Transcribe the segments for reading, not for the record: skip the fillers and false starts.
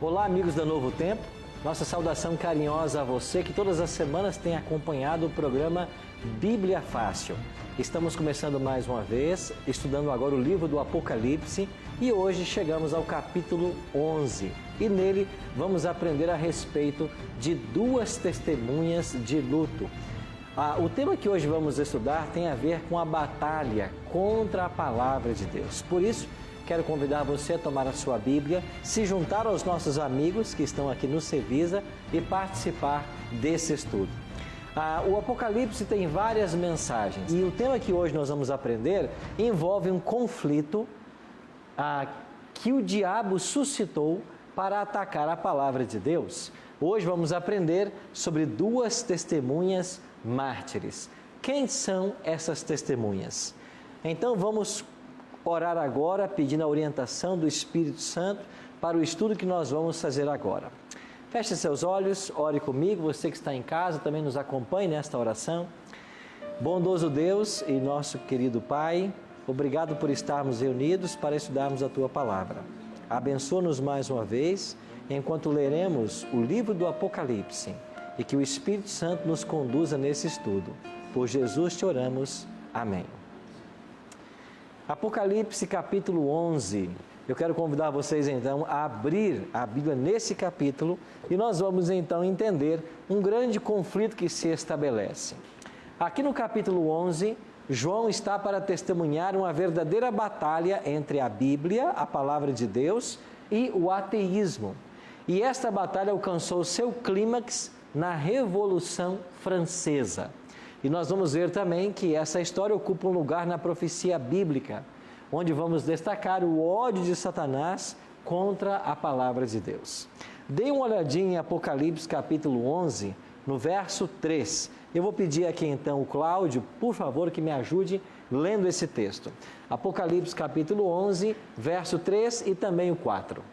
Olá, amigos da Novo Tempo. Nossa saudação carinhosa a você que todas as semanas tem acompanhado o programa Bíblia Fácil. Estamos começando mais uma vez, estudando agora o livro do Apocalipse e hoje chegamos ao capítulo 11. E nele vamos aprender a respeito de duas testemunhas de luto. O tema que hoje vamos estudar tem a ver com a batalha contra a palavra de Deus. Por isso, quero convidar você a tomar a sua Bíblia, se juntar aos nossos amigos que estão aqui no Cevisa e participar desse estudo. O Apocalipse tem várias mensagens e o tema que hoje nós vamos aprender envolve um conflito que o diabo suscitou para atacar a palavra de Deus. Hoje vamos aprender sobre duas testemunhas mártires. Quem são essas testemunhas? Então vamos orar agora, pedindo a orientação do Espírito Santo para o estudo que nós vamos fazer agora. Feche seus olhos, ore comigo, você que está em casa também nos acompanhe nesta oração. Bondoso Deus e nosso querido Pai, obrigado por estarmos reunidos para estudarmos a Tua Palavra. Abençoa-nos mais uma vez, enquanto leremos o livro do Apocalipse e que o Espírito Santo nos conduza nesse estudo. Por Jesus te oramos. Amém. Apocalipse capítulo 11, eu quero convidar vocês então a abrir a Bíblia nesse capítulo e nós vamos então entender um grande conflito que se estabelece. Aqui no capítulo 11, João está para testemunhar uma verdadeira batalha entre a Bíblia, a palavra de Deus, e o ateísmo. E esta batalha alcançou seu clímax na Revolução Francesa. E nós vamos ver também que essa história ocupa um lugar na profecia bíblica, onde vamos destacar o ódio de Satanás contra a palavra de Deus. Dê uma olhadinha em Apocalipse capítulo 11, no verso 3. Eu vou pedir aqui então o Cláudio, por favor, que me ajude lendo esse texto. Apocalipse capítulo 11, verso 3 e também o 4.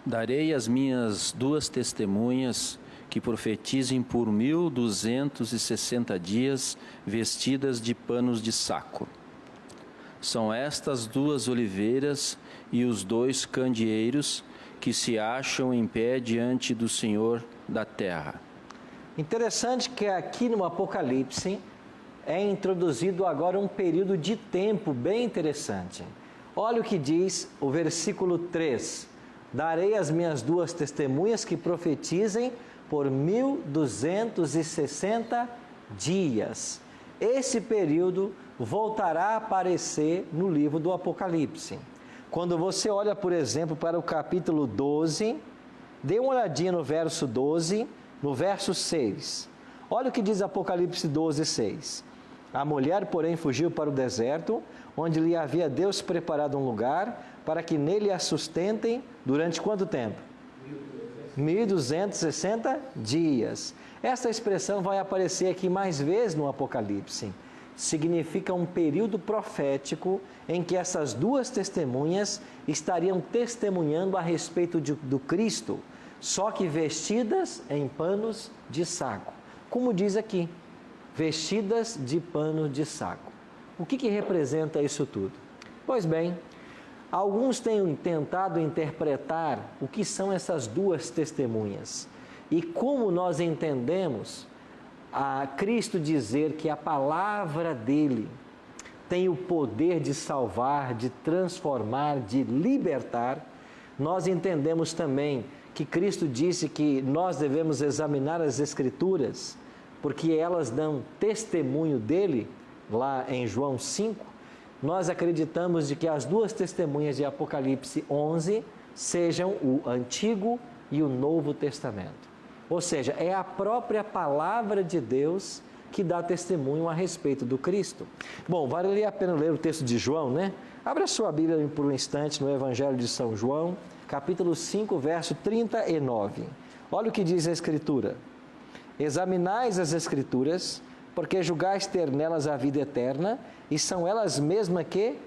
Darei as minhas duas testemunhas que profetizem por 1260 dias, vestidas de panos de saco. São estas duas oliveiras e os dois candeeiros que se acham em pé diante do Senhor da terra. Interessante que aqui no Apocalipse é introduzido agora um período de tempo bem interessante. Olha o que diz o versículo 3. Darei as minhas duas testemunhas que profetizem por 1260 dias. Esse período voltará a aparecer no livro do Apocalipse. Quando você olha, por exemplo, para o capítulo 12, dê uma olhadinha no verso 12, no verso 6. Olha o que diz Apocalipse 12, 6. A mulher, porém, fugiu para o deserto, onde lhe havia Deus preparado um lugar para que nele a sustentem durante quanto tempo? 1260 dias. Essa expressão vai aparecer aqui mais vezes no Apocalipse. Significa um período profético em que essas duas testemunhas estariam testemunhando a respeito do Cristo, só que vestidas em panos de saco. Como diz aqui, vestidas de pano de saco. O que representa isso tudo? Pois bem, alguns têm tentado interpretar o que são essas duas testemunhas e como nós entendemos a Cristo dizer que a palavra dele tem o poder de salvar, de transformar, de libertar. Nós entendemos também que Cristo disse que nós devemos examinar as Escrituras porque elas dão testemunho dele, lá em João 5. Nós acreditamos de que as duas testemunhas de Apocalipse 11 sejam o Antigo e o Novo Testamento. Ou seja, é a própria palavra de Deus que dá testemunho a respeito do Cristo. Bom, vale a pena ler o texto de João, né? Abra a sua Bíblia por um instante no Evangelho de São João, capítulo 5, verso 39. Olha o que diz a Escritura. Examinais as Escrituras, porque julgais ter nelas a vida eterna, e são elas mesmas que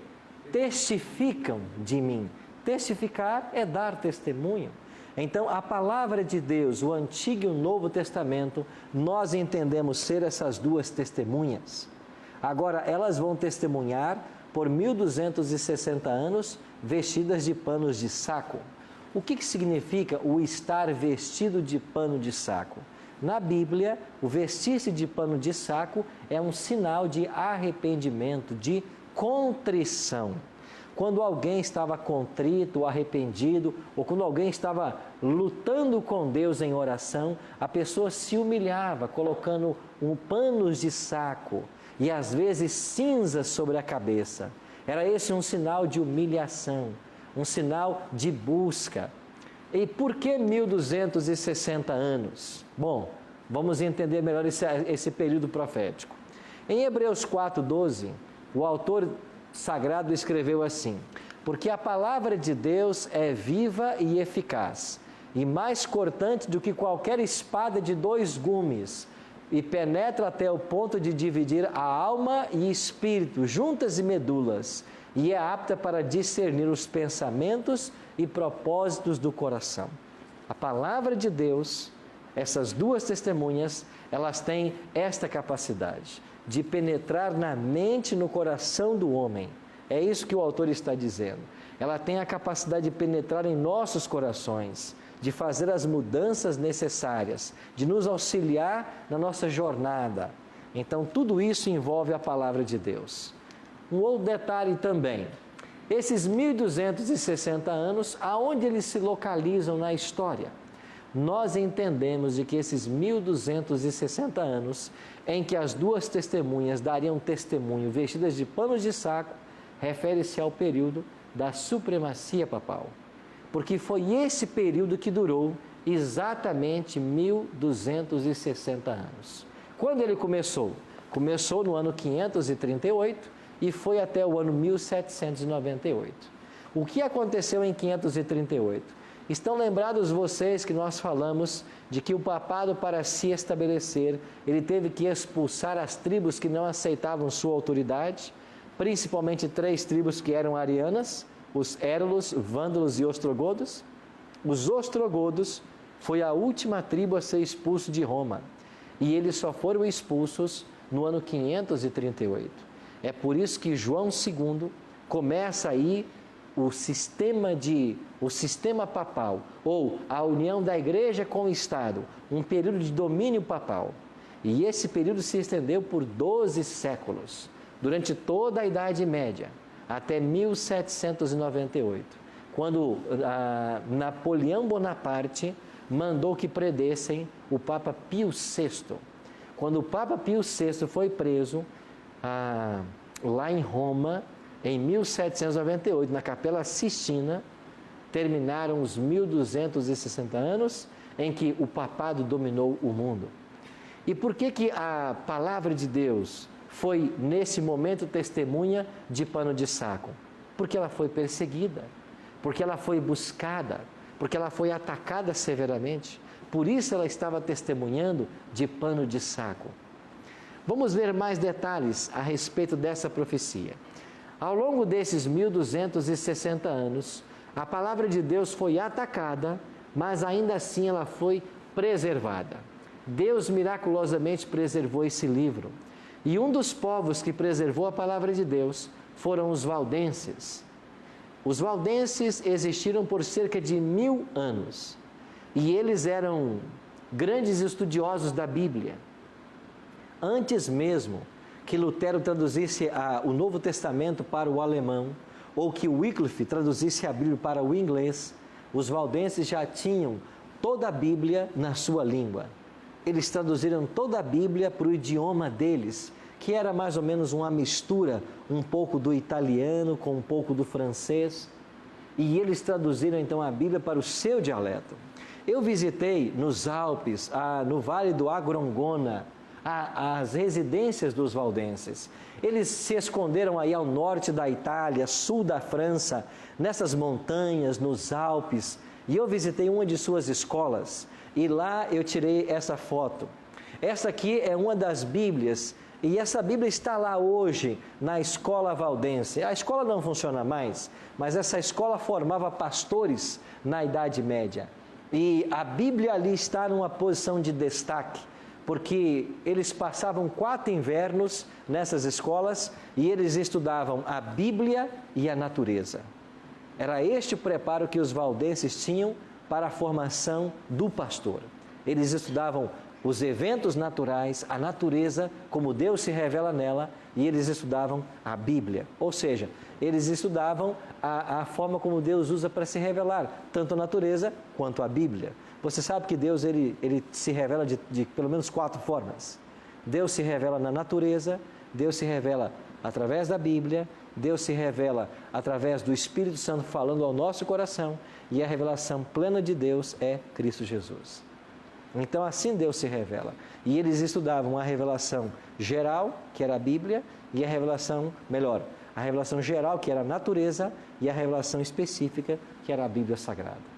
testificam de mim. Testificar é dar testemunho. Então, a palavra de Deus, o Antigo e o Novo Testamento, nós entendemos ser essas duas testemunhas. Agora, elas vão testemunhar por 1260 anos vestidas de panos de saco. O que significa o estar vestido de pano de saco? Na Bíblia, o vestir-se de pano de saco é um sinal de arrependimento, de contrição. Quando alguém estava contrito, arrependido, ou quando alguém estava lutando com Deus em oração, a pessoa se humilhava, colocando panos de saco e às vezes cinzas sobre a cabeça. Era esse um sinal de humilhação, um sinal de busca. E por que 1260 anos? Bom, vamos entender melhor esse período profético. Em Hebreus 4:12, o autor sagrado escreveu assim: porque a palavra de Deus é viva e eficaz, e mais cortante do que qualquer espada de 2 gumes, e penetra até o ponto de dividir a alma e espírito, juntas e medulas, e é apta para discernir os pensamentos e propósitos do coração. A palavra de Deus, essas 2 testemunhas, elas têm esta capacidade de penetrar na mente e no coração do homem. É isso que o autor está dizendo. Ela tem a capacidade de penetrar em nossos corações, de fazer as mudanças necessárias, de nos auxiliar na nossa jornada. Então, tudo isso envolve a palavra de Deus. Um outro detalhe também, esses 1260 anos, aonde eles se localizam na história? Nós entendemos de que esses 1260 anos, em que as 2 testemunhas dariam testemunho vestidas de panos de saco, refere-se ao período da supremacia papal. Porque foi esse período que durou exatamente 1260 anos. Quando ele começou? Começou no ano 538 e foi até o ano 1798. O que aconteceu em 538? Estão lembrados vocês que nós falamos de que o papado, para se estabelecer, ele teve que expulsar as tribos que não aceitavam sua autoridade, principalmente 3 tribos que eram arianas, os érulos, vândalos e ostrogodos. Os ostrogodos foi a última tribo a ser expulso de Roma, e eles só foram expulsos no ano 538. É por isso que João II começa aí o sistema papal, ou a união da igreja com o Estado, um período de domínio papal. E esse período se estendeu por 12 séculos, durante toda a Idade Média, até 1798, quando Napoleão Bonaparte mandou que prendessem o Papa Pio VI. Quando o Papa Pio VI foi preso, lá em Roma, em 1798, na Capela Sistina, terminaram os 1260 anos em que o papado dominou o mundo. E por que a palavra de Deus foi, nesse momento, testemunha de pano de saco? Porque ela foi perseguida, porque ela foi buscada, porque ela foi atacada severamente. Por isso ela estava testemunhando de pano de saco. Vamos ver mais detalhes a respeito dessa profecia. Ao longo desses 1260 anos, a palavra de Deus foi atacada, mas ainda assim ela foi preservada. Deus miraculosamente preservou esse livro. E um dos povos que preservou a palavra de Deus foram os valdenses. Os valdenses existiram por cerca de 1000 anos. E eles eram grandes estudiosos da Bíblia. Antes mesmo que Lutero traduzisse o Novo Testamento para o alemão, ou que Wycliffe traduzisse a Bíblia para o inglês, os valdenses já tinham toda a Bíblia na sua língua. Eles traduziram toda a Bíblia para o idioma deles, que era mais ou menos uma mistura, um pouco do italiano com um pouco do francês, e eles traduziram então a Bíblia para o seu dialeto. Eu visitei nos Alpes, no Vale do Agrongona, as residências dos valdenses. Eles se esconderam aí ao norte da Itália, sul da França, nessas montanhas, nos Alpes, e eu visitei uma de suas escolas, e lá eu tirei essa foto. Essa aqui é uma das Bíblias, e essa Bíblia está lá hoje, na escola valdense. A escola não funciona mais, mas essa escola formava pastores na Idade Média. E a Bíblia ali está numa posição de destaque, porque eles passavam 4 invernos nessas escolas e eles estudavam a Bíblia e a natureza. Era este o preparo que os valdenses tinham para a formação do pastor. Eles estudavam os eventos naturais, a natureza, como Deus se revela nela, e eles estudavam a Bíblia. Ou seja, eles estudavam a forma como Deus usa para se revelar, tanto a natureza quanto a Bíblia. Você sabe que Deus ele se revela de pelo menos 4 formas. Deus se revela na natureza, Deus se revela através da Bíblia, Deus se revela através do Espírito Santo falando ao nosso coração, e a revelação plena de Deus é Cristo Jesus. Então assim Deus se revela. E eles estudavam a revelação geral, que era a Bíblia, e a revelação geral, que era a natureza, e a revelação específica, que era a Bíblia Sagrada.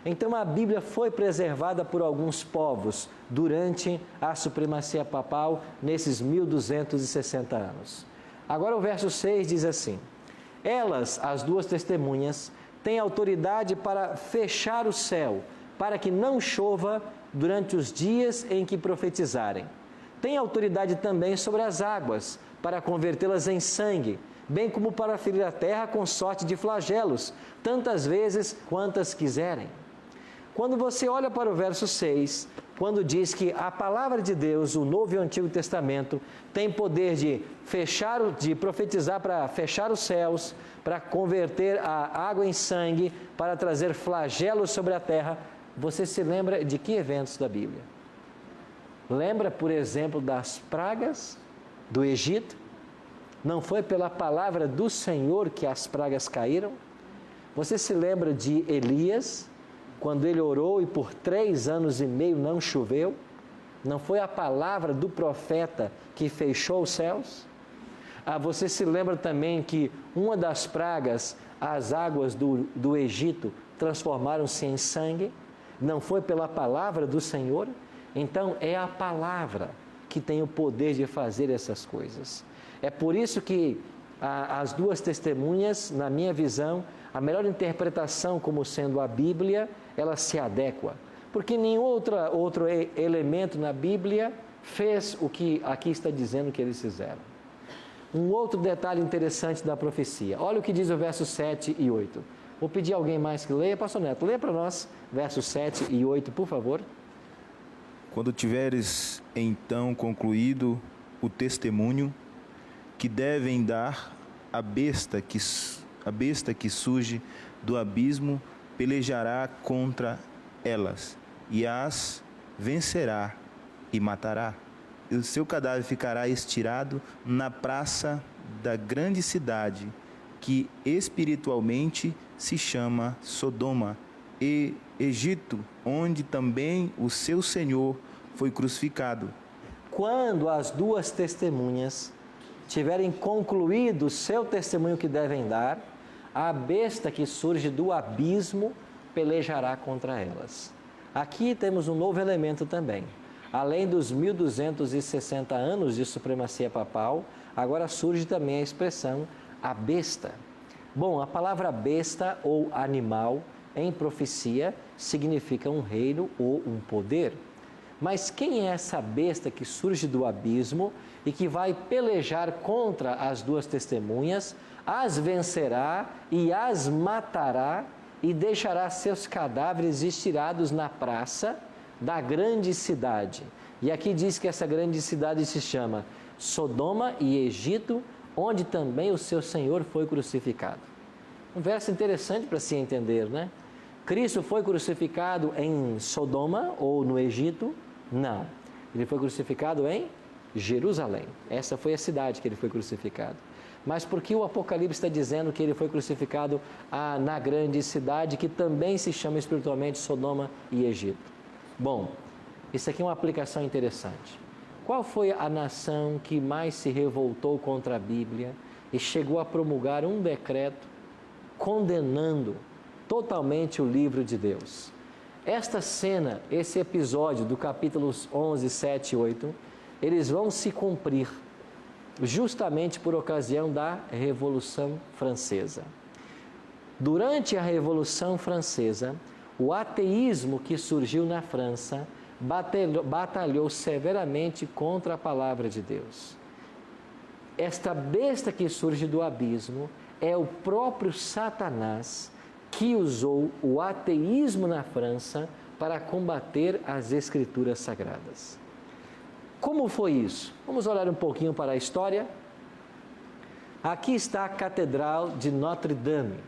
Então a Bíblia foi preservada por alguns povos durante a supremacia papal nesses 1260 anos. Agora o verso 6 diz assim: elas, as 2 testemunhas, têm autoridade para fechar o céu, para que não chova durante os dias em que profetizarem. Têm autoridade também sobre as águas, para convertê-las em sangue, bem como para ferir a terra com sorte de flagelos, tantas vezes quantas quiserem. Quando você olha para o verso 6, quando diz que a palavra de Deus, o Novo e o Antigo Testamento, tem poder de profetizar para fechar os céus, para converter a água em sangue, para trazer flagelos sobre a terra, você se lembra de que eventos da Bíblia? Lembra, por exemplo, das pragas do Egito? Não foi pela palavra do Senhor que as pragas caíram? Você se lembra de Elias, quando ele orou e por 3 anos e meio não choveu? Não foi a palavra do profeta que fechou os céus? Você se lembra também que uma das pragas, as águas do Egito, transformaram-se em sangue? Não foi pela palavra do Senhor? Então é a palavra que tem o poder de fazer essas coisas. É por isso que as 2 testemunhas, na minha visão, a melhor interpretação como sendo a Bíblia, ela se adequa. Porque nenhum outro elemento na Bíblia fez o que aqui está dizendo que eles fizeram. Um outro detalhe interessante da profecia. Olha o que diz o verso 7 e 8. Vou pedir a alguém mais que leia. Pastor Neto, leia para nós versos 7 e 8, por favor. Quando tiveres então concluído o testemunho que devem dar a besta que surge do abismo, pelejará contra elas e as vencerá e matará. E o seu cadáver ficará estirado na praça da grande cidade, que espiritualmente se chama Sodoma e Egito, onde também o seu Senhor foi crucificado. Quando as 2 testemunhas tiverem concluído o seu testemunho que devem dar, a besta que surge do abismo pelejará contra elas. Aqui temos um novo elemento também. Além dos 1260 anos de supremacia papal, agora surge também a expressão a besta. Bom, a palavra besta ou animal em profecia significa um reino ou um poder. Mas quem é essa besta que surge do abismo e que vai pelejar contra as 2 testemunhas, as vencerá e as matará e deixará seus cadáveres estirados na praça da grande cidade? E aqui diz que essa grande cidade se chama Sodoma e Egito, onde também o seu Senhor foi crucificado. Um verso interessante para se entender, né? Cristo foi crucificado em Sodoma ou no Egito? Não. Ele foi crucificado em Jerusalém. Essa foi a cidade que ele foi crucificado. Mas por que o Apocalipse está dizendo que ele foi crucificado na grande cidade, que também se chama espiritualmente Sodoma e Egito? Bom, isso aqui é uma aplicação interessante. Qual foi a nação que mais se revoltou contra a Bíblia e chegou a promulgar um decreto condenando totalmente o livro de Deus? Esta cena, esse episódio do capítulos 11, 7 e 8, eles vão se cumprir justamente por ocasião da Revolução Francesa. Durante a Revolução Francesa, o ateísmo que surgiu na França batalhou severamente contra a palavra de Deus. Esta besta que surge do abismo é o próprio Satanás que usou o ateísmo na França para combater as Escrituras Sagradas. Como foi isso? Vamos olhar um pouquinho para a história. Aqui está a Catedral de Notre-Dame.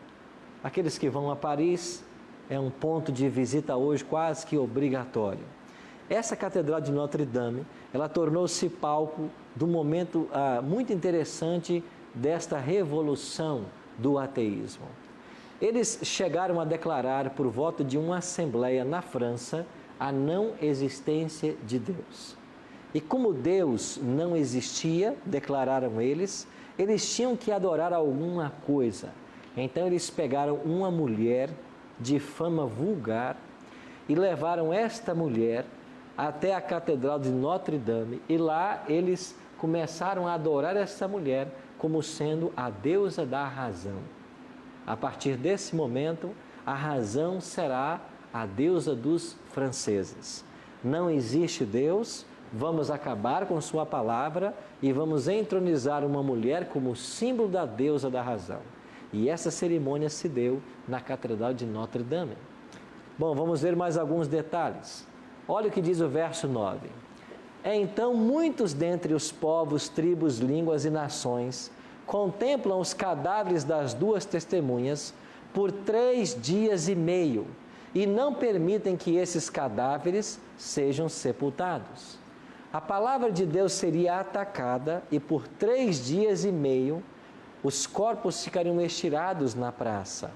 Aqueles que vão a Paris, é um ponto de visita hoje quase que obrigatório. Essa Catedral de Notre-Dame, ela tornou-se palco de um momento muito interessante desta revolução do ateísmo. Eles chegaram a declarar, por volta de uma assembleia na França, a não existência de Deus. E como Deus não existia, declararam eles tinham que adorar alguma coisa. Então eles pegaram uma mulher de fama vulgar e levaram esta mulher até a Catedral de Notre-Dame, e lá eles começaram a adorar essa mulher como sendo a deusa da razão. A partir desse momento, a razão será a deusa dos franceses. Não existe Deus, vamos acabar com sua palavra e vamos entronizar uma mulher como símbolo da deusa da razão. E essa cerimônia se deu na Catedral de Notre-Dame. Bom, vamos ver mais alguns detalhes. Olha o que diz o verso 9. Então muitos dentre os povos, tribos, línguas e nações contemplam os cadáveres das duas testemunhas por 3 dias e meio e não permitem que esses cadáveres sejam sepultados. A palavra de Deus seria atacada e por 3 dias e meio os corpos ficariam estirados na praça.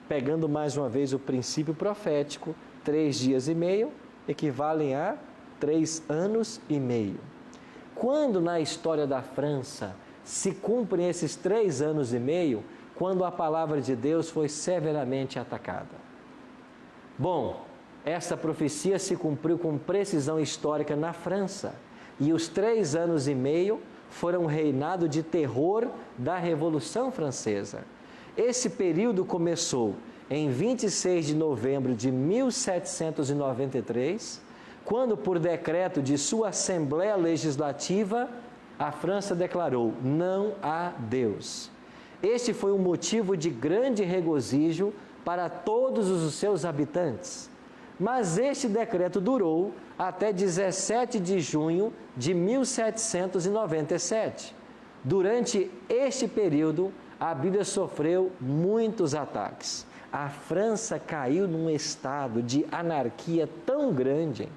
Pegando mais uma vez o princípio profético, 3 dias e meio equivalem a 3 anos e meio. Quando na história da França se cumprem esses 3 anos e meio, quando a palavra de Deus foi severamente atacada? Bom, essa profecia se cumpriu com precisão histórica na França, e os 3 anos e meio foram um reinado de terror da Revolução Francesa. Esse período começou em 26 de novembro de 1793, quando, por decreto de sua Assembleia Legislativa, a França declarou: não há Deus. Este foi um motivo de grande regozijo para todos os seus habitantes. Mas este decreto durou até 17 de junho de 1797. Durante este período, a Bíblia sofreu muitos ataques. A França caiu num estado de anarquia tão grande,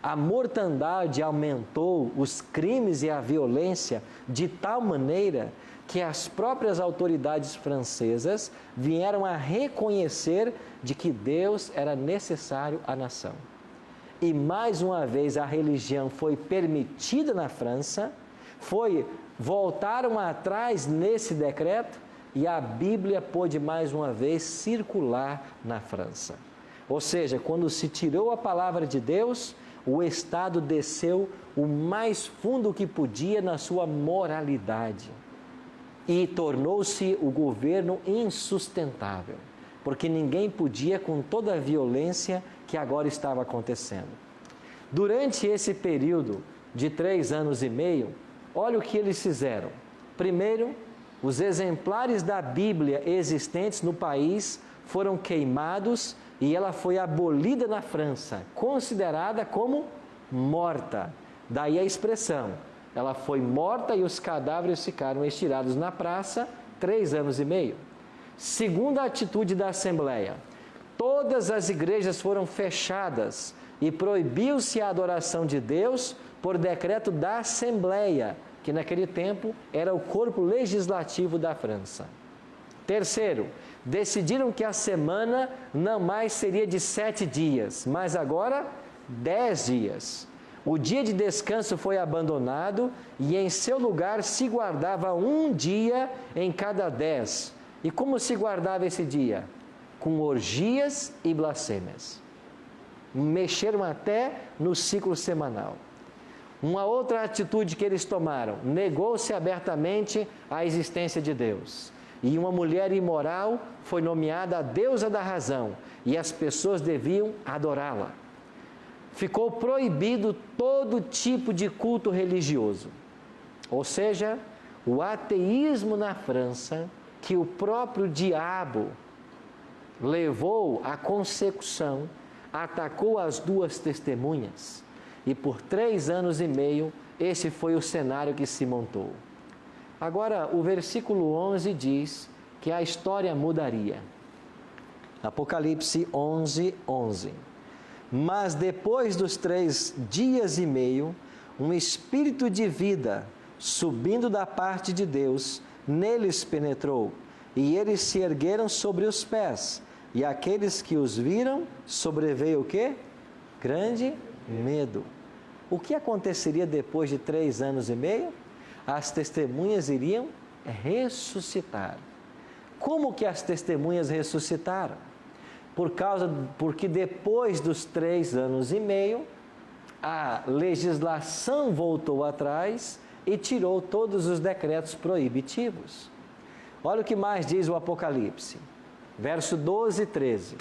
a mortandade aumentou, os crimes e a violência de tal maneira que as próprias autoridades francesas vieram a reconhecer de que Deus era necessário à nação. E mais uma vez a religião foi permitida na França, voltaram atrás nesse decreto e a Bíblia pôde mais uma vez circular na França. Ou seja, quando se tirou a palavra de Deus, o Estado desceu o mais fundo que podia na sua moralidade e tornou-se o governo insustentável, porque ninguém podia com toda a violência que agora estava acontecendo. Durante esse período de 3 anos e meio, olha o que eles fizeram. Primeiro, os exemplares da Bíblia existentes no país foram queimados e ela foi abolida na França, considerada como morta. Daí a expressão, ela foi morta e os cadáveres ficaram estirados na praça 3 anos e meio. Segunda atitude da Assembleia, todas as igrejas foram fechadas e proibiu-se a adoração de Deus por decreto da Assembleia, que naquele tempo era o corpo legislativo da França. Terceiro, decidiram que a semana não mais seria de 7 dias, mas agora 10 dias. O dia de descanso foi abandonado e em seu lugar se guardava 1 dia em cada 10. E como se guardava esse dia? Com orgias e blasfêmias. Mexeram até no ciclo semanal. Uma outra atitude que eles tomaram, negou-se abertamente a existência de Deus. E uma mulher imoral foi nomeada a deusa da razão, e as pessoas deviam adorá-la. Ficou proibido todo tipo de culto religioso. Ou seja, o ateísmo na França, que o próprio diabo levou à consecução, atacou as duas testemunhas. E por 3 anos e meio, esse foi o cenário que se montou. Agora, o versículo 11 diz que a história mudaria. Apocalipse 11, 11. Mas depois dos 3 dias e meio, um espírito de vida, subindo da parte de Deus, neles penetrou, e eles se ergueram sobre os pés, e aqueles que os viram, sobreveio o quê? Grande medo. O que aconteceria depois de 3 anos e meio? As testemunhas iriam ressuscitar. Como que as testemunhas ressuscitaram? Porque depois dos 3 anos e meio, a legislação voltou atrás e tirou todos os decretos proibitivos. Olha o que mais diz o Apocalipse, verso 12 e 13.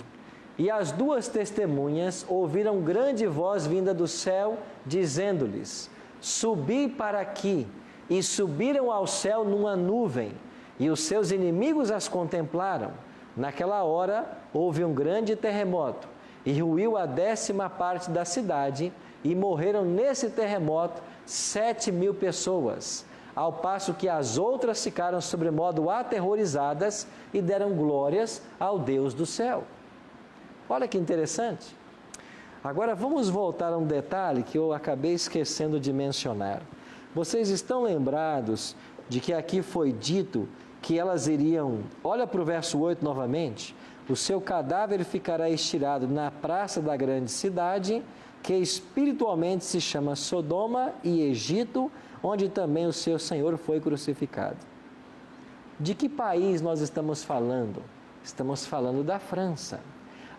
E as 2 testemunhas ouviram grande voz vinda do céu, dizendo-lhes: subi para aqui. E subiram ao céu numa nuvem, e os seus inimigos as contemplaram. Naquela hora houve um grande terremoto, e ruiu a 10ª parte da cidade, e morreram nesse terremoto 7.000 pessoas, ao passo que as outras ficaram sobremodo aterrorizadas e deram glórias ao Deus do céu. Olha que interessante. Agora vamos voltar a um detalhe que eu acabei esquecendo de mencionar. Vocês estão lembrados de que aqui foi dito que elas iriam, olha para o verso 8 novamente, o seu cadáver ficará estirado na praça da grande cidade, que espiritualmente se chama Sodoma e Egito, onde também o seu Senhor foi crucificado. De que país nós estamos falando? Estamos falando da França.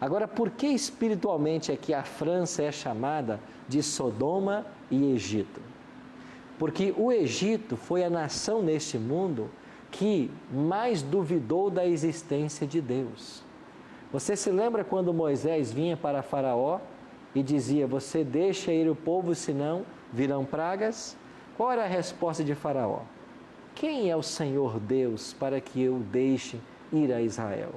Agora, por que espiritualmente é que a França é chamada de Sodoma e Egito? Porque o Egito foi a nação neste mundo que mais duvidou da existência de Deus. Você se lembra quando Moisés vinha para Faraó e dizia: você deixa ir o povo, senão virão pragas? Qual era a resposta de Faraó? Quem é o Senhor Deus para que eu deixe ir a Israel?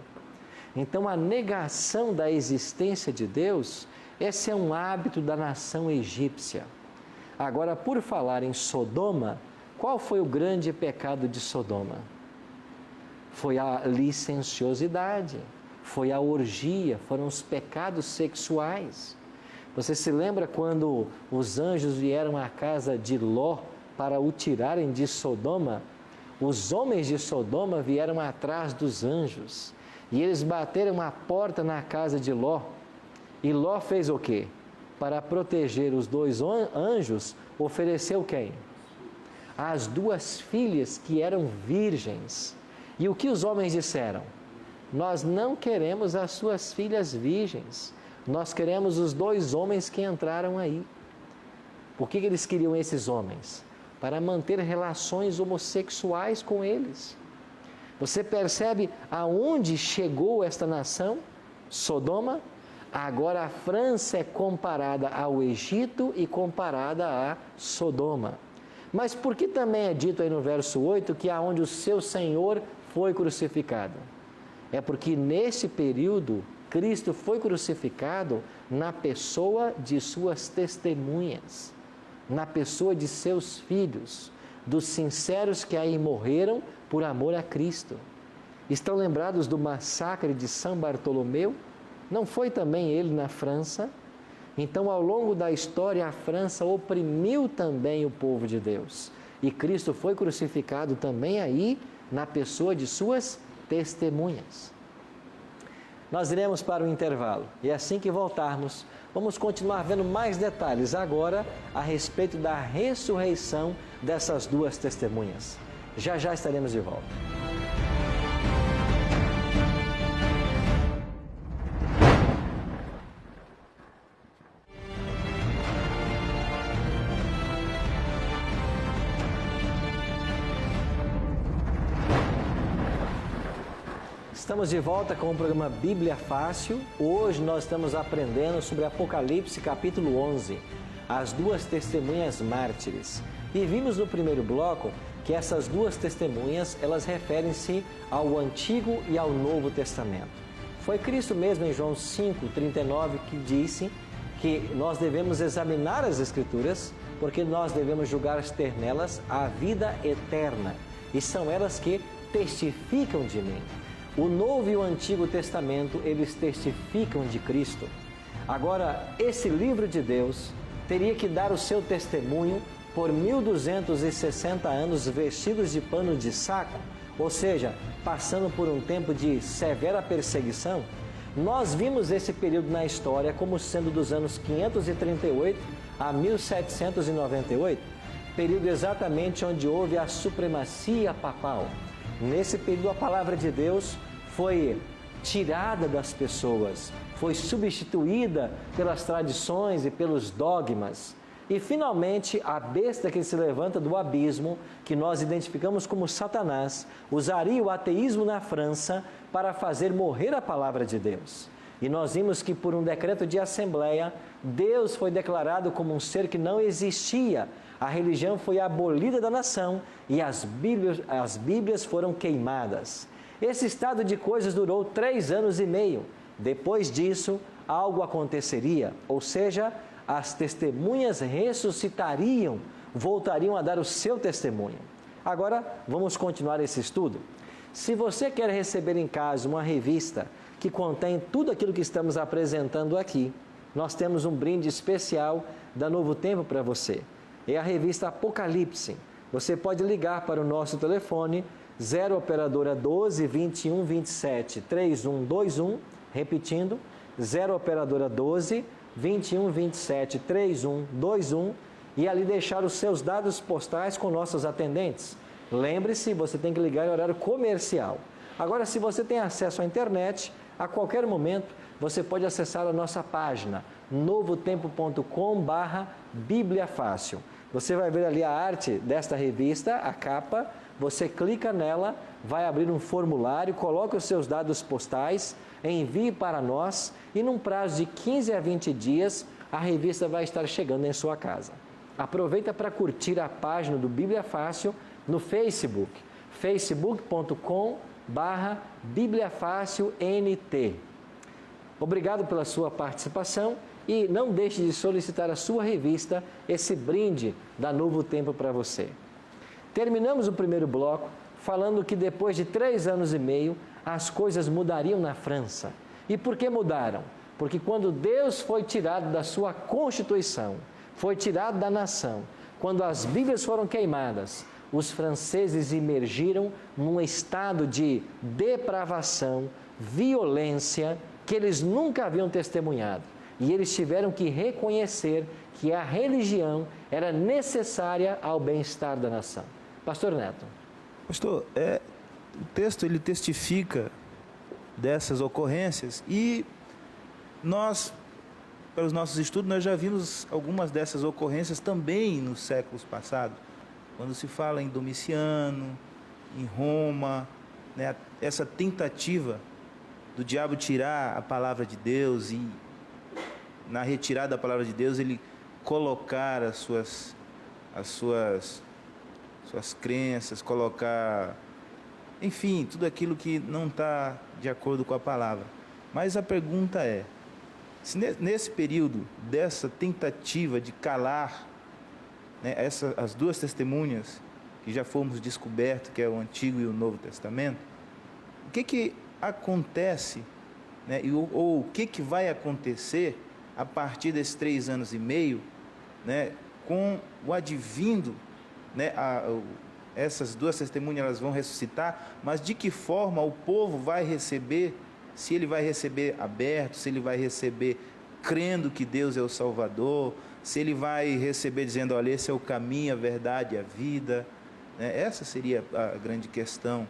Então, a negação da existência de Deus, esse é um hábito da nação egípcia. Agora, por falar em Sodoma, qual foi o grande pecado de Sodoma? Foi a licenciosidade, foi a orgia, foram os pecados sexuais. Você se lembra quando os anjos vieram à casa de Ló para o tirarem de Sodoma? Os homens de Sodoma vieram atrás dos anjos e eles bateram a porta na casa de Ló. E Ló fez o quê? Para proteger os 2 anjos, ofereceu quem? As 2 filhas que eram virgens. E o que os homens disseram? Nós não queremos as suas filhas virgens, nós queremos os 2 homens que entraram aí. Por que eles queriam esses homens? Para manter relações homossexuais com eles. Você percebe aonde chegou esta nação? Sodoma? Agora a França é comparada ao Egito e comparada a Sodoma. Mas por que também é dito aí no verso 8 que é onde o seu Senhor foi crucificado? É porque nesse período Cristo foi crucificado na pessoa de suas testemunhas, na pessoa de seus filhos, dos sinceros que aí morreram por amor a Cristo. Estão lembrados do massacre de São Bartolomeu? Não foi também ele na França? Então, ao longo da história, a França oprimiu também o povo de Deus. E Cristo foi crucificado também aí, na pessoa de suas testemunhas. Nós iremos para o intervalo. E assim que voltarmos, vamos continuar vendo mais detalhes agora a respeito da ressurreição dessas 2 testemunhas. Já já estaremos de volta. Estamos de volta com o programa Bíblia Fácil. Hoje nós estamos aprendendo sobre Apocalipse capítulo 11, as 2 testemunhas mártires. E vimos no primeiro bloco que essas 2 testemunhas, elas referem-se ao Antigo e ao Novo Testamento. Foi Cristo mesmo em João 5:39 que disse que nós devemos examinar as Escrituras, porque nós devemos julgar ter nelas a vida eterna, e são elas que testificam de mim. O Novo e o Antigo Testamento, eles testificam de Cristo. Agora, esse livro de Deus teria que dar o seu testemunho por 1260 anos vestidos de pano de saco, ou seja, passando por um tempo de severa perseguição. Nós vimos esse período na história como sendo dos anos 538 a 1798, período exatamente onde houve a supremacia papal. Nesse período, a palavra de Deus foi tirada das pessoas, foi substituída pelas tradições e pelos dogmas. E, finalmente, a besta que se levanta do abismo, que nós identificamos como Satanás, usaria o ateísmo na França para fazer morrer a palavra de Deus. E nós vimos que, por um decreto de assembleia, Deus foi declarado como um ser que não existia. A religião foi abolida da nação e as Bíblias foram queimadas. Esse estado de coisas durou 3 anos e meio. Depois disso, algo aconteceria, ou seja, as testemunhas ressuscitariam, voltariam a dar o seu testemunho. Agora, vamos continuar esse estudo. Se você quer receber em casa uma revista que contém tudo aquilo que estamos apresentando aqui, nós temos um brinde especial da Novo Tempo para você. É a revista Apocalipse. Você pode ligar para o nosso telefone 0 operadora 12 21 27 3121, repetindo, 0 operadora 12 21 27 3121, e ali deixar os seus dados postais com nossos atendentes. Lembre-se, você tem que ligar em horário comercial. Agora, se você tem acesso à internet, a qualquer momento você pode acessar a nossa página novotempo.com/Bíblia Fácil. Você vai ver ali a arte desta revista, a capa, você clica nela, vai abrir um formulário, coloca os seus dados postais, envie para nós e num prazo de 15 a 20 dias a revista vai estar chegando em sua casa. Aproveita para curtir a página do Bíblia Fácil no Facebook, facebook.com/Bíblia Fácil NT. Obrigado pela sua participação e não deixe de solicitar a sua revista, esse brinde da Novo Tempo para você. Terminamos o primeiro bloco falando que depois de 3 anos e meio, as coisas mudariam na França. E por que mudaram? Porque quando Deus foi tirado da sua Constituição, foi tirado da nação, quando as Bíblias foram queimadas, os franceses emergiram num estado de depravação, violência, que eles nunca haviam testemunhado. E eles tiveram que reconhecer que a religião era necessária ao bem-estar da nação. Pastor Neto. Pastor, o texto ele testifica dessas ocorrências e nós, pelos nossos estudos, nós já vimos algumas dessas ocorrências também nos séculos passados. Quando se fala em Domiciano, em Roma, né, essa tentativa do diabo tirar a palavra de Deus e, na retirada da palavra de Deus, ele colocar as suas crenças, colocar, enfim, tudo aquilo que não está de acordo com a palavra. Mas a pergunta é, se nesse período dessa tentativa de calar, né, as duas testemunhas que já fomos descobertos, que é o Antigo e o Novo Testamento, o que acontece, né, ou o que vai acontecer a partir desses 3 anos e meio, né, com o advindo, né, essas duas testemunhas elas vão ressuscitar, mas de que forma o povo vai receber, se ele vai receber aberto, se ele vai receber crendo que Deus é o Salvador, se ele vai receber dizendo, olha, esse é o caminho, a verdade e a vida, né? Essa seria a grande questão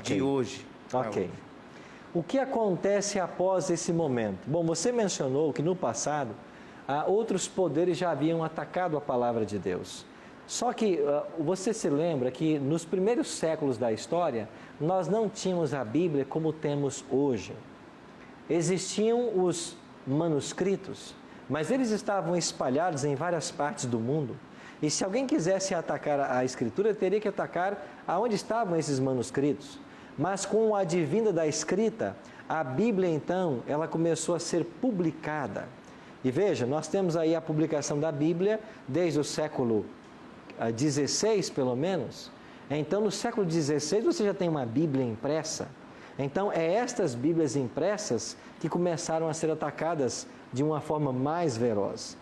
de hoje. Ok. O que acontece após esse momento? Bom, você mencionou que no passado outros poderes já haviam atacado a palavra de Deus. Só que você se lembra que nos primeiros séculos da história, nós não tínhamos a Bíblia como temos hoje. Existiam os manuscritos, mas eles estavam espalhados em várias partes do mundo. E se alguém quisesse atacar a Escritura, teria que atacar aonde estavam esses manuscritos. Mas com a advinda da escrita, a Bíblia, então, ela começou a ser publicada. E veja, nós temos aí a publicação da Bíblia desde o século XVI, pelo menos. Então, no século XVI, você já tem uma Bíblia impressa. Então, é estas Bíblias impressas que começaram a ser atacadas de uma forma mais veloz.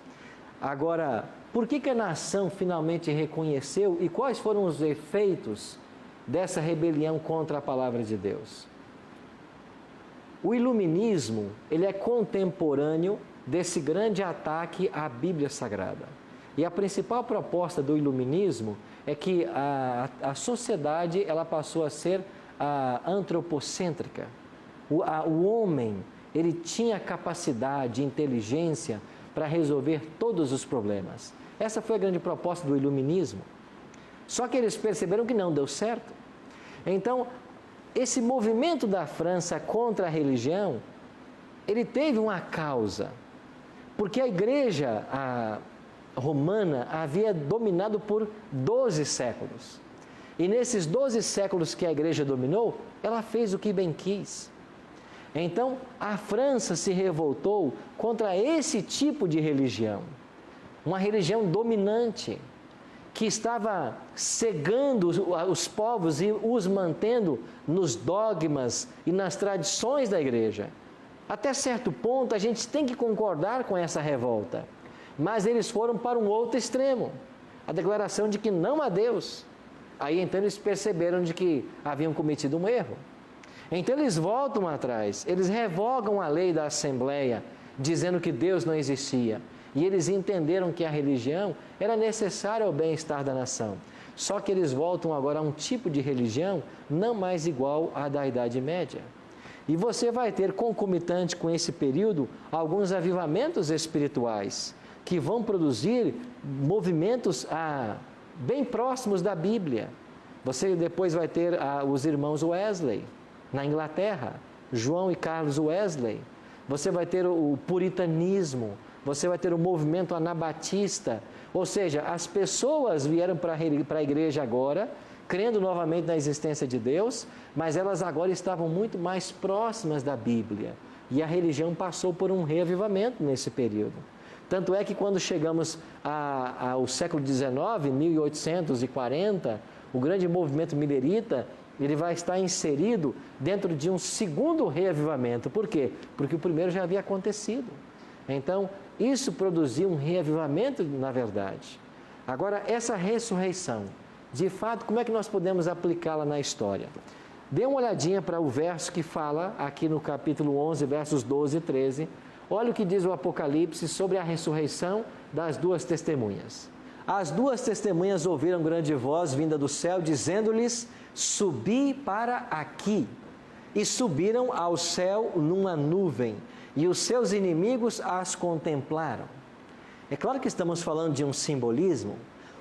Agora, por que a nação finalmente reconheceu e quais foram os efeitos dessa rebelião contra a palavra de Deus? O iluminismo, ele é contemporâneo desse grande ataque à Bíblia Sagrada. E a principal proposta do iluminismo é que a sociedade ela passou a ser antropocêntrica. O homem, ele tinha capacidade, inteligência para resolver todos os problemas. Essa foi a grande proposta do iluminismo. Só que eles perceberam que não deu certo. Então, esse movimento da França contra a religião, ele teve uma causa. Porque a igreja romana havia dominado por 12 séculos. E nesses 12 séculos que a igreja dominou, ela fez o que bem quis. Então, a França se revoltou contra esse tipo de religião. Uma religião dominante, que estava cegando os povos e os mantendo nos dogmas e nas tradições da igreja. Até certo ponto, a gente tem que concordar com essa revolta. Mas eles foram para um outro extremo. A declaração de que não há Deus. Aí então eles perceberam de que haviam cometido um erro. Então eles voltam atrás, eles revogam a lei da Assembleia, dizendo que Deus não existia. E eles entenderam que a religião era necessária ao bem-estar da nação. Só que eles voltam agora a um tipo de religião não mais igual à da Idade Média. E você vai ter concomitante com esse período alguns avivamentos espirituais que vão produzir movimentos bem próximos da Bíblia. Você depois vai ter os irmãos Wesley, na Inglaterra, João e Carlos Wesley. Você vai ter o puritanismo, você vai ter o movimento anabatista. Ou seja, as pessoas vieram para a igreja agora, crendo novamente na existência de Deus, mas elas agora estavam muito mais próximas da Bíblia. E a religião passou por um reavivamento nesse período. Tanto é que quando chegamos ao século XIX, 1840, o grande movimento milerita, ele vai estar inserido dentro de um segundo reavivamento. Por quê? Porque o primeiro já havia acontecido. Então, isso produziu um reavivamento, na verdade. Agora, essa ressurreição, de fato, como é que nós podemos aplicá-la na história? Dê uma olhadinha para o verso que fala aqui no capítulo 11, versos 12 e 13. Olha o que diz o Apocalipse sobre a ressurreição das duas testemunhas. As duas testemunhas ouviram grande voz vinda do céu, dizendo-lhes: subi para aqui. E subiram ao céu numa nuvem, e os seus inimigos as contemplaram. É claro que estamos falando de um simbolismo.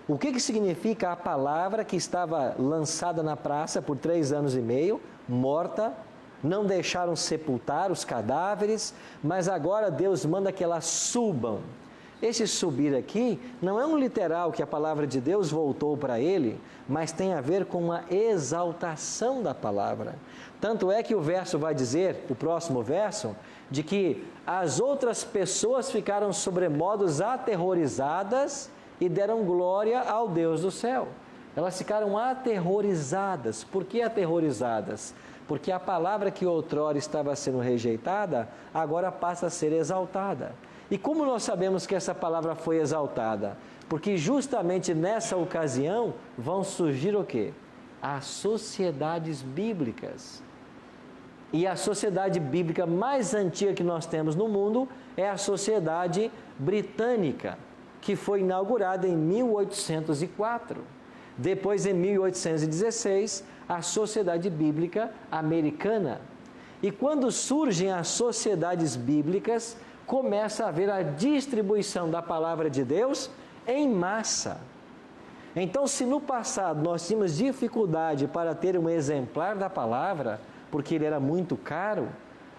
O que significa a palavra que estava lançada na praça por 3 anos e meio, morta, não deixaram sepultar os cadáveres, mas agora Deus manda que elas subam. Esse subir aqui não é um literal que a palavra de Deus voltou para ele, mas tem a ver com uma exaltação da palavra. Tanto é que o verso vai dizer, o próximo verso, de que as outras pessoas ficaram sobremodos aterrorizadas e deram glória ao Deus do céu. Elas ficaram aterrorizadas. Por que aterrorizadas? Porque a palavra que outrora estava sendo rejeitada, agora passa a ser exaltada. E como nós sabemos que essa palavra foi exaltada? Porque justamente nessa ocasião vão surgir o quê? As sociedades bíblicas. E a sociedade bíblica mais antiga que nós temos no mundo é a Sociedade Britânica, que foi inaugurada em 1804. Depois, em 1816, a Sociedade Bíblica Americana. E quando surgem as sociedades bíblicas, começa a haver a distribuição da palavra de Deus em massa. Então, se no passado nós tínhamos dificuldade para ter um exemplar da palavra, porque ele era muito caro,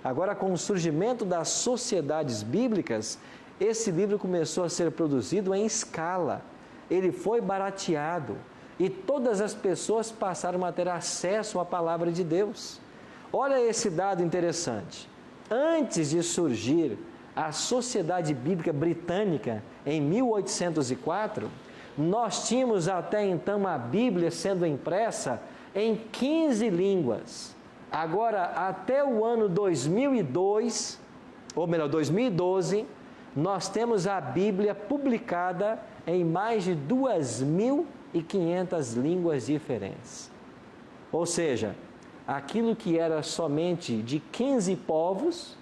agora com o surgimento das sociedades bíblicas, esse livro começou a ser produzido em escala. Ele foi barateado e todas as pessoas passaram a ter acesso à palavra de Deus. Olha esse dado interessante. Antes de surgir a Sociedade Bíblica Britânica, em 1804, nós tínhamos até então a Bíblia sendo impressa em 15 línguas. Agora, até o ano 2002, ou melhor, 2012, nós temos a Bíblia publicada em mais de 2.500 línguas diferentes. Ou seja, aquilo que era somente de 15 povos,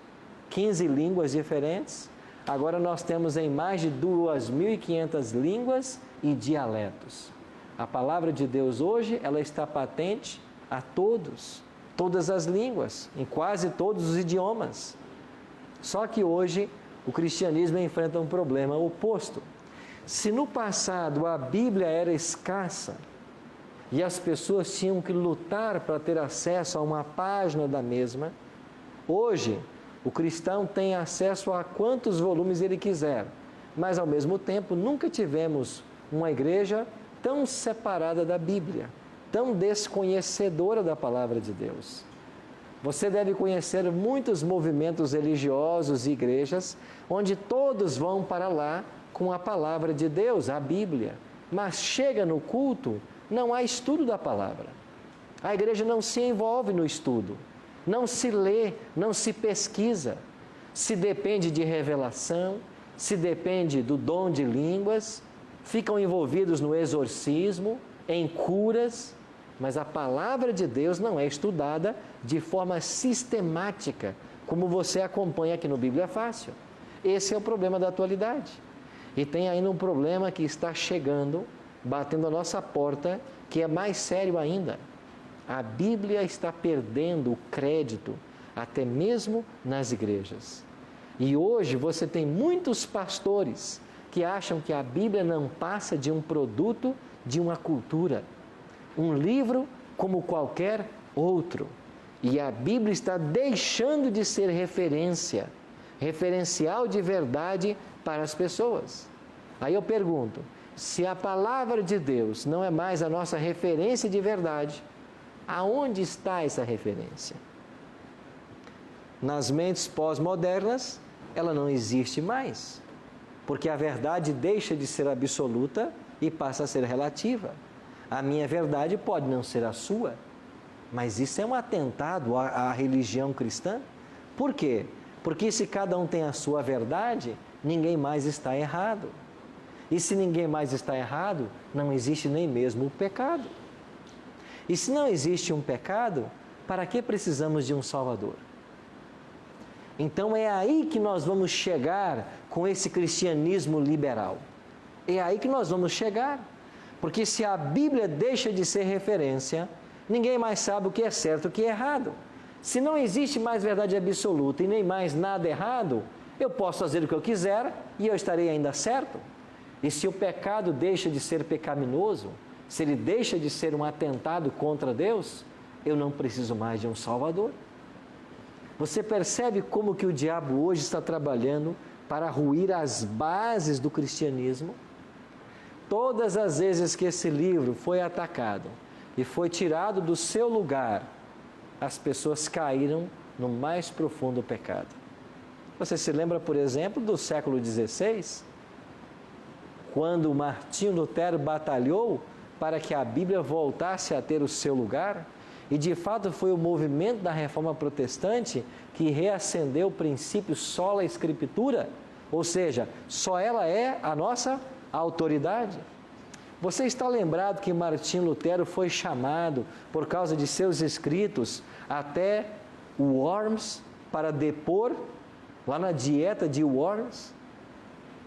15 línguas diferentes, agora nós temos em mais de 2.500 línguas e dialetos. A palavra de Deus hoje, ela está patente a todos, todas as línguas, em quase todos os idiomas. Só que hoje o cristianismo enfrenta um problema oposto. Se no passado a Bíblia era escassa e as pessoas tinham que lutar para ter acesso a uma página da mesma, hoje o cristão tem acesso a quantos volumes ele quiser, mas ao mesmo tempo nunca tivemos uma igreja tão separada da Bíblia, tão desconhecedora da palavra de Deus. Você deve conhecer muitos movimentos religiosos e igrejas onde todos vão para lá com a palavra de Deus, a Bíblia, mas chega no culto, não há estudo da palavra. A igreja não se envolve no estudo, não se lê, não se pesquisa, se depende de revelação, se depende do dom de línguas, ficam envolvidos no exorcismo, em curas, mas a palavra de Deus não é estudada de forma sistemática, como você acompanha aqui no Bíblia Fácil. Esse é o problema da atualidade. E tem ainda um problema que está chegando, batendo a nossa porta, que é mais sério ainda. A Bíblia está perdendo o crédito, até mesmo nas igrejas. E hoje você tem muitos pastores que acham que a Bíblia não passa de um produto de uma cultura, um livro como qualquer outro. E a Bíblia está deixando de ser referência, referencial de verdade para as pessoas. Aí eu pergunto, se a palavra de Deus não é mais a nossa referência de verdade, aonde está essa referência? Nas mentes pós-modernas, ela não existe mais, porque a verdade deixa de ser absoluta e passa a ser relativa. A minha verdade pode não ser a sua, mas isso é um atentado à religião cristã. Por quê? Porque se cada um tem a sua verdade, ninguém mais está errado. E se ninguém mais está errado, não existe nem mesmo o pecado. E se não existe um pecado, para que precisamos de um Salvador? Então é aí que nós vamos chegar com esse cristianismo liberal. É aí que nós vamos chegar. Porque se a Bíblia deixa de ser referência, ninguém mais sabe o que é certo e o que é errado. Se não existe mais verdade absoluta e nem mais nada errado, eu posso fazer o que eu quiser e eu estarei ainda certo. E se o pecado deixa de ser pecaminoso, se ele deixa de ser um atentado contra Deus, eu não preciso mais de um Salvador. Você percebe como que o diabo hoje está trabalhando para ruir as bases do cristianismo? Todas as vezes que esse livro foi atacado e foi tirado do seu lugar, as pessoas caíram no mais profundo pecado. Você se lembra, por exemplo, do século XVI? Quando Martinho Lutero batalhou para que a Bíblia voltasse a ter o seu lugar, e de fato foi o movimento da Reforma Protestante que reacendeu o princípio sola Escritura, ou seja, só ela é a nossa autoridade. Você está lembrado que Martinho Lutero foi chamado, por causa de seus escritos, até Worms para depor, lá na dieta de Worms?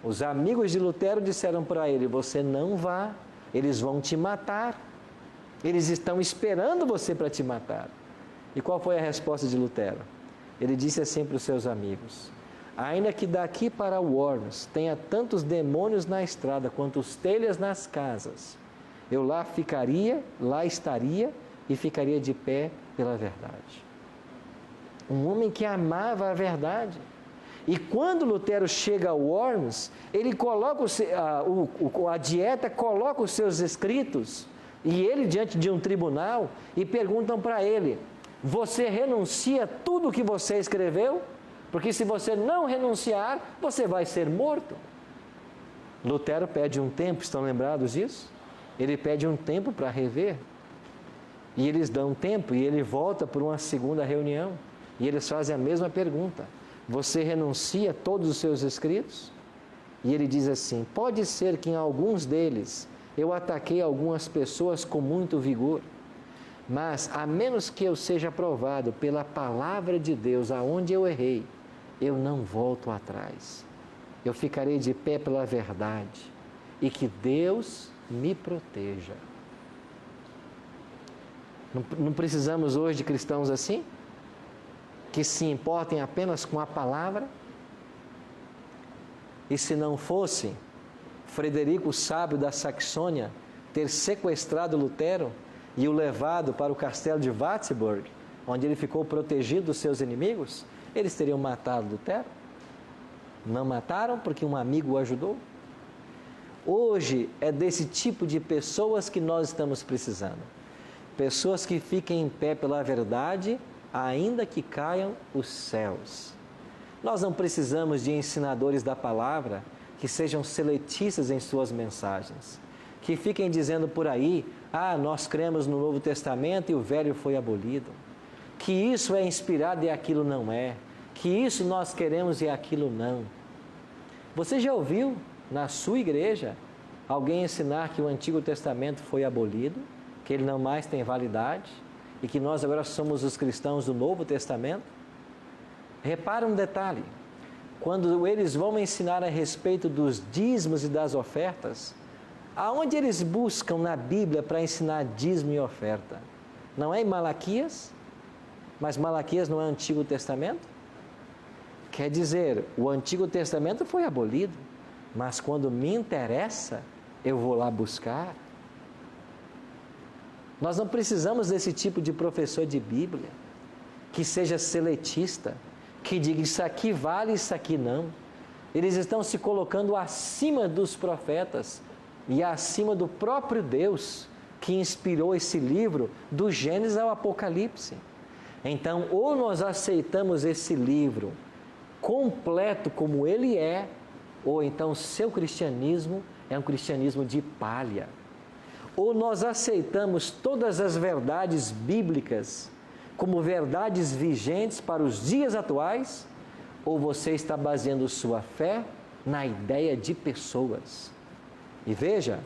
Os amigos de Lutero disseram para ele, você não vá, eles vão te matar. Eles estão esperando você para te matar. E qual foi a resposta de Lutero? Ele disse assim para os seus amigos, ainda que daqui para Worms tenha tantos demônios na estrada quanto os telhas nas casas, eu lá ficaria, lá estaria e ficaria de pé pela verdade. Um homem que amava a verdade. E quando Lutero chega a Worms, ele coloca a dieta coloca os seus escritos, e ele diante de um tribunal, e perguntam para ele, Você renuncia tudo o que você escreveu? Porque se você não renunciar, você vai ser morto. Lutero pede um tempo, estão lembrados disso? Ele pede um tempo para rever. E eles dão tempo e ele volta por uma segunda reunião. E eles fazem a mesma pergunta. Você renuncia todos os seus escritos? E ele diz assim: pode ser que em alguns deles eu ataquei algumas pessoas com muito vigor, mas a menos que eu seja provado pela palavra de Deus aonde eu errei, eu não volto atrás. Eu ficarei de pé pela verdade e que Deus me proteja. Não precisamos hoje de cristãos assim? Que se importem apenas com a palavra? E se não fosse Frederico o Sábio da Saxônia ter sequestrado Lutero e o levado para o castelo de Wartburg, onde ele ficou protegido dos seus inimigos, eles teriam matado Lutero? Não mataram porque um amigo o ajudou? Hoje é desse tipo de pessoas que nós estamos precisando. Pessoas que fiquem em pé pela verdade, ainda que caiam os céus. Nós não precisamos de ensinadores da palavra que sejam seletistas em suas mensagens, que fiquem dizendo por aí: nós cremos no Novo Testamento e o Velho foi abolido, que isso é inspirado e aquilo não é, que isso nós queremos e aquilo não. Você já ouviu na sua igreja alguém ensinar que o Antigo Testamento foi abolido, que ele não mais tem validade e que nós agora somos os cristãos do Novo Testamento? Repara um detalhe: quando eles vão ensinar a respeito dos dízimos e das ofertas, aonde eles buscam na Bíblia para ensinar dízimo e oferta? Não é em Malaquias? Mas Malaquias não é Antigo Testamento? Quer dizer, o Antigo Testamento foi abolido, mas quando me interessa, eu vou lá buscar. Nós não precisamos desse tipo de professor de Bíblia, que seja seletista, que diga isso aqui vale, isso aqui não. Eles estão se colocando acima dos profetas e acima do próprio Deus, que inspirou esse livro do Gênesis ao Apocalipse. Então, ou nós aceitamos esse livro completo como ele é, ou então seu cristianismo é um cristianismo de palha. Ou nós aceitamos todas as verdades bíblicas como verdades vigentes para os dias atuais, ou você está baseando sua fé na ideia de pessoas. E veja,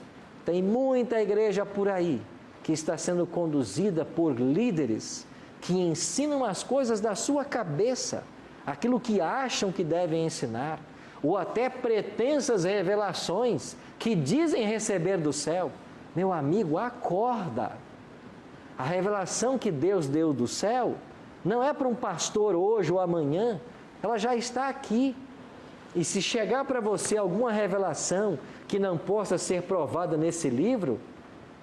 tem muita igreja por aí que está sendo conduzida por líderes que ensinam as coisas da sua cabeça, aquilo que acham que devem ensinar, ou até pretensas revelações que dizem receber do céu. Meu amigo, acorda! A revelação que Deus deu do céu não é para um pastor hoje ou amanhã, ela já está aqui. E se chegar para você alguma revelação que não possa ser provada nesse livro,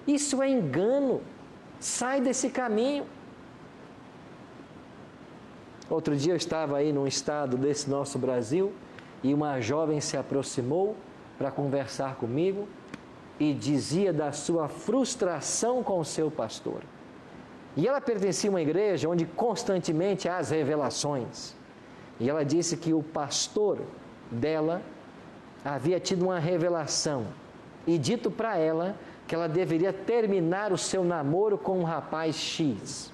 isso é engano. Sai desse caminho. Outro dia eu estava aí num estado desse nosso Brasil e uma jovem se aproximou para conversar comigo e dizia da sua frustração com o seu pastor. E ela pertencia a uma igreja onde constantemente há as revelações. E ela disse que o pastor dela havia tido uma revelação e dito para ela que ela deveria terminar o seu namoro com um rapaz X.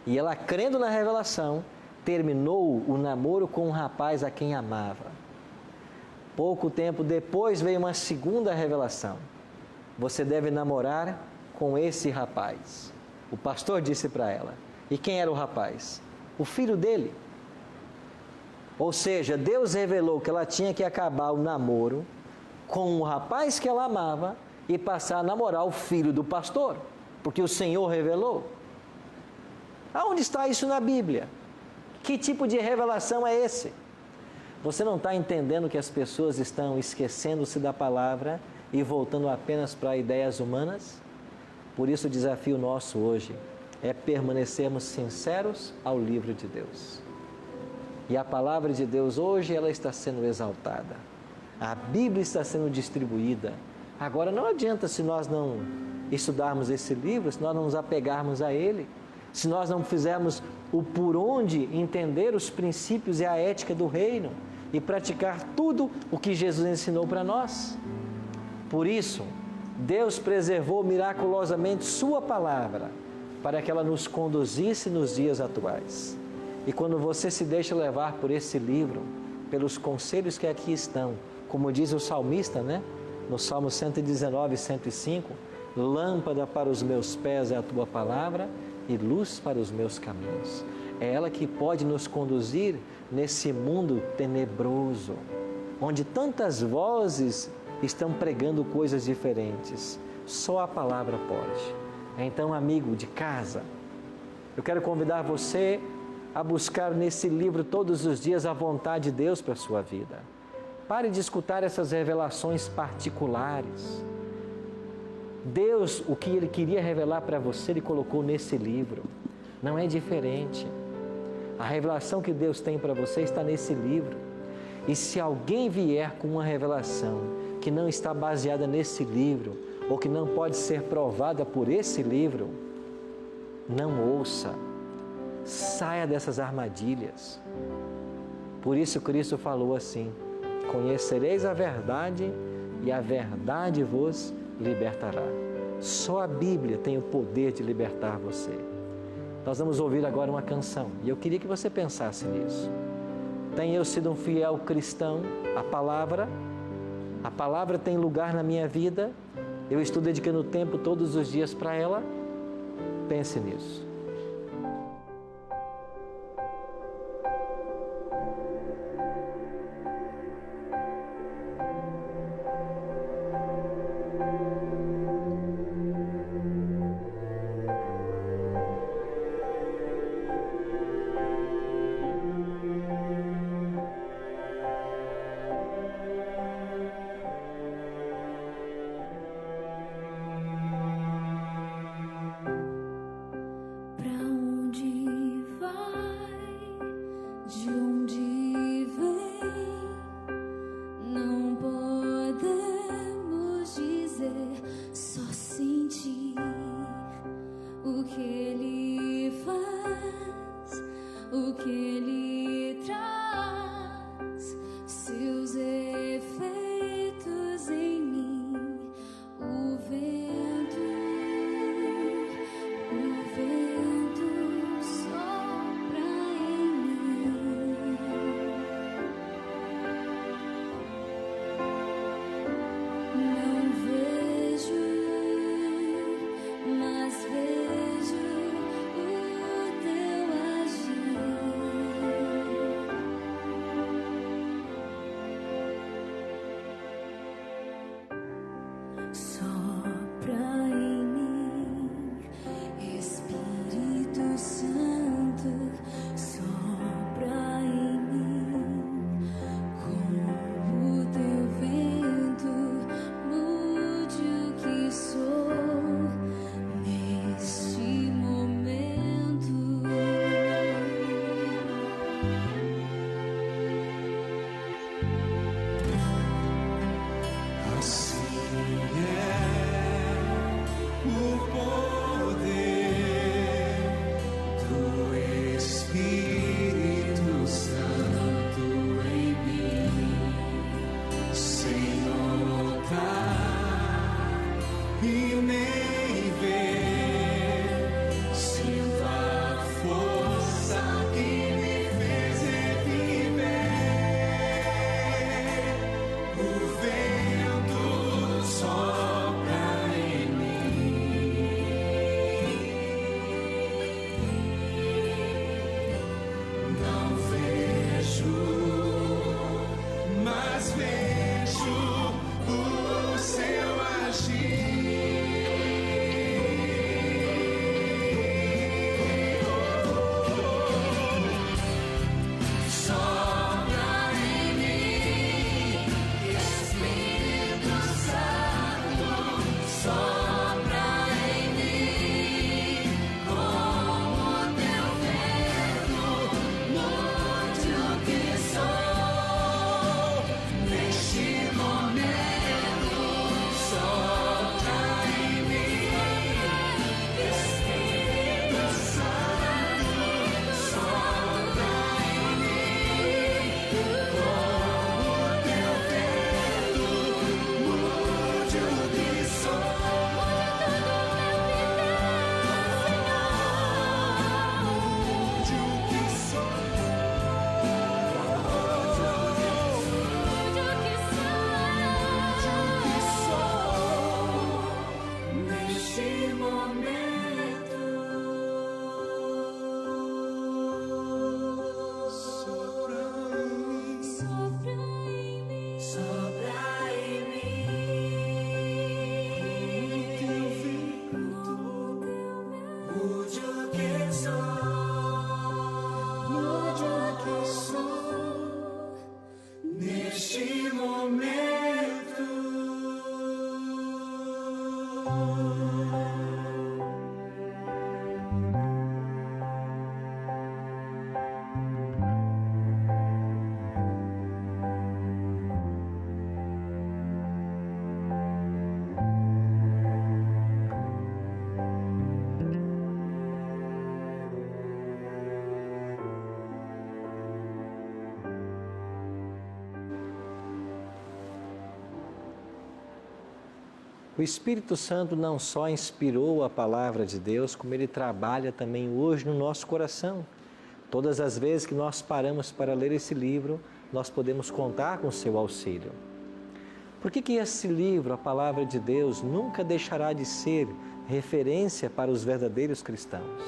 E ela, crendo na revelação, terminou o namoro com um rapaz a quem amava. Pouco tempo depois veio uma segunda revelação: você deve namorar com esse rapaz. O pastor disse para ela. E quem era o rapaz? O filho dele. Ou seja, Deus revelou que ela tinha que acabar o namoro com o rapaz que ela amava e passar a namorar o filho do pastor, porque o Senhor revelou. Aonde está isso na Bíblia? Que tipo de revelação é esse? Você não está entendendo que as pessoas estão esquecendo-se da palavra e voltando apenas para ideias humanas? Por isso o desafio nosso hoje é permanecermos sinceros ao livro de Deus. E a palavra de Deus hoje, ela está sendo exaltada. A Bíblia está sendo distribuída. Agora não adianta se nós não estudarmos esse livro, se nós não nos apegarmos a ele, se nós não fizermos o por onde entender os princípios e a ética do reino e praticar tudo o que Jesus ensinou para nós. Por isso, Deus preservou miraculosamente Sua palavra para que ela nos conduzisse nos dias atuais. E quando você se deixa levar por esse livro, pelos conselhos que aqui estão, como diz o salmista, né? No Salmo 119, 105, lâmpada para os meus pés é a Tua palavra e luz para os meus caminhos. É ela que pode nos conduzir nesse mundo tenebroso, onde tantas vozes estão pregando coisas diferentes. Só a palavra pode. Então, amigo de casa, eu quero convidar você a buscar nesse livro todos os dias a vontade de Deus para a sua vida. Pare de escutar essas revelações particulares. Deus, o que Ele queria revelar para você, Ele colocou nesse livro. Não é diferente. A revelação que Deus tem para você está nesse livro. E se alguém vier com uma revelação que não está baseada nesse livro, ou que não pode ser provada por esse livro, não ouça. Saia dessas armadilhas. Por isso Cristo falou assim: conhecereis a verdade e a verdade vos libertará. Só a Bíblia tem o poder de libertar você. Nós vamos ouvir agora uma canção e eu queria que você pensasse nisso. Tenho eu sido um fiel cristão à palavra? A palavra tem lugar na minha vida? Eu estou dedicando tempo todos os dias para ela? Pense nisso. Mas vejo o teu agir. Mude o que sou, mude o que sou, neste momento. O Espírito Santo não só inspirou a palavra de Deus, como ele trabalha também hoje no nosso coração. Todas as vezes que nós paramos para ler esse livro, nós podemos contar com o seu auxílio. Por que esse livro, a palavra de Deus, nunca deixará de ser referência para os verdadeiros cristãos?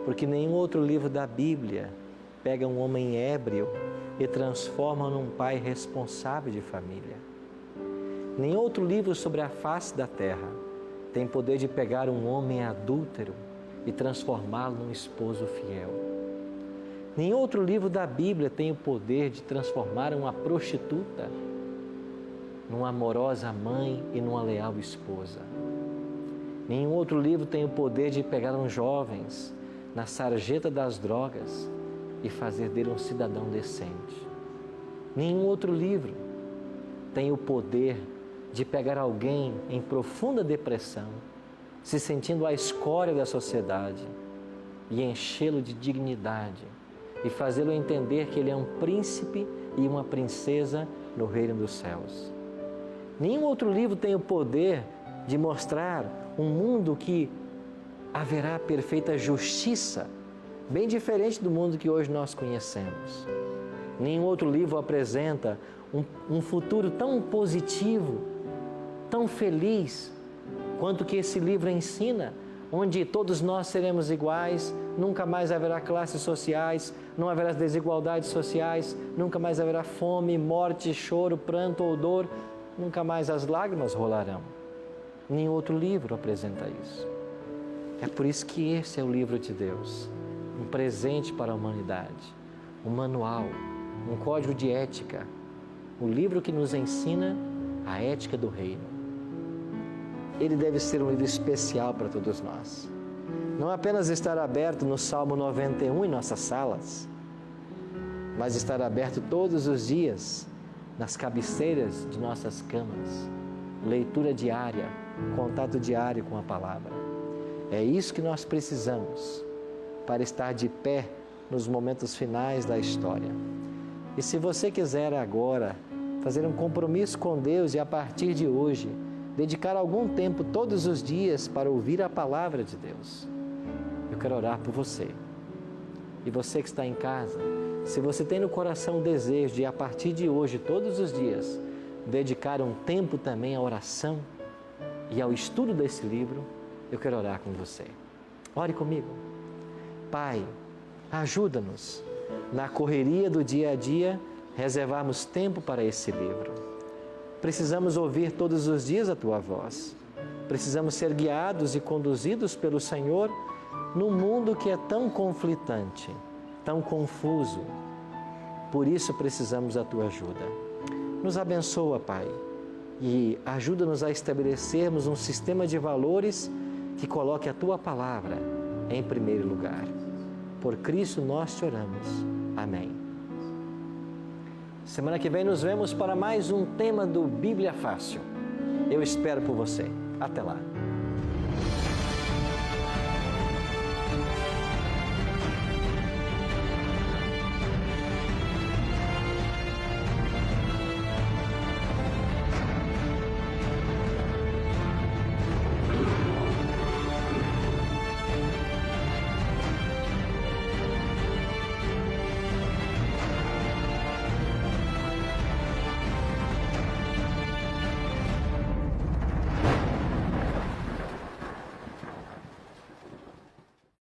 Porque nenhum outro livro da Bíblia pega um homem ébrio e transforma num pai responsável de família. Nem outro livro sobre a face da terra tem poder de pegar um homem adúltero e transformá-lo num esposo fiel. Nem outro livro da Bíblia tem o poder de transformar uma prostituta numa amorosa mãe e numa leal esposa. Nenhum outro livro tem o poder de pegar uns jovens na sarjeta das drogas e fazer dele um cidadão decente. Nenhum outro livro tem o poder de pegar alguém em profunda depressão, se sentindo a escória da sociedade, e enchê-lo de dignidade e fazê-lo entender que ele é um príncipe e uma princesa no reino dos céus. Nenhum outro livro tem o poder de mostrar um mundo que haverá perfeita justiça, bem diferente do mundo que hoje nós conhecemos. Nenhum outro livro apresenta um futuro tão positivo, tão feliz, quanto que esse livro ensina, onde todos nós seremos iguais, nunca mais haverá classes sociais, não haverá desigualdades sociais, nunca mais haverá fome, morte, choro, pranto ou dor, nunca mais as lágrimas rolarão. Nenhum outro livro apresenta isso. É por isso que esse é o livro de Deus, um presente para a humanidade, um manual, um código de ética, o livro que nos ensina a ética do reino. Ele deve ser um livro especial para todos nós. Não apenas estar aberto no Salmo 91 em nossas salas, mas estar aberto todos os dias nas cabeceiras de nossas camas. Leitura diária, contato diário com a palavra. É isso que nós precisamos para estar de pé nos momentos finais da história. E se você quiser agora fazer um compromisso com Deus e a partir de hoje dedicar algum tempo todos os dias para ouvir a palavra de Deus, eu quero orar por você. E você que está em casa, se você tem no coração o desejo de a partir de hoje, todos os dias, dedicar um tempo também à oração e ao estudo desse livro, eu quero orar com você. Ore comigo. Pai, ajuda-nos na correria do dia a dia, reservarmos tempo para esse livro. Precisamos ouvir todos os dias a Tua voz. Precisamos ser guiados e conduzidos pelo Senhor num mundo que é tão conflitante, tão confuso. Por isso precisamos da Tua ajuda. Nos abençoa, Pai, e ajuda-nos a estabelecermos um sistema de valores que coloque a Tua palavra em primeiro lugar. Por Cristo nós te oramos. Amém. Semana que vem nos vemos para mais um tema do Bíblia Fácil. Eu espero por você. Até lá.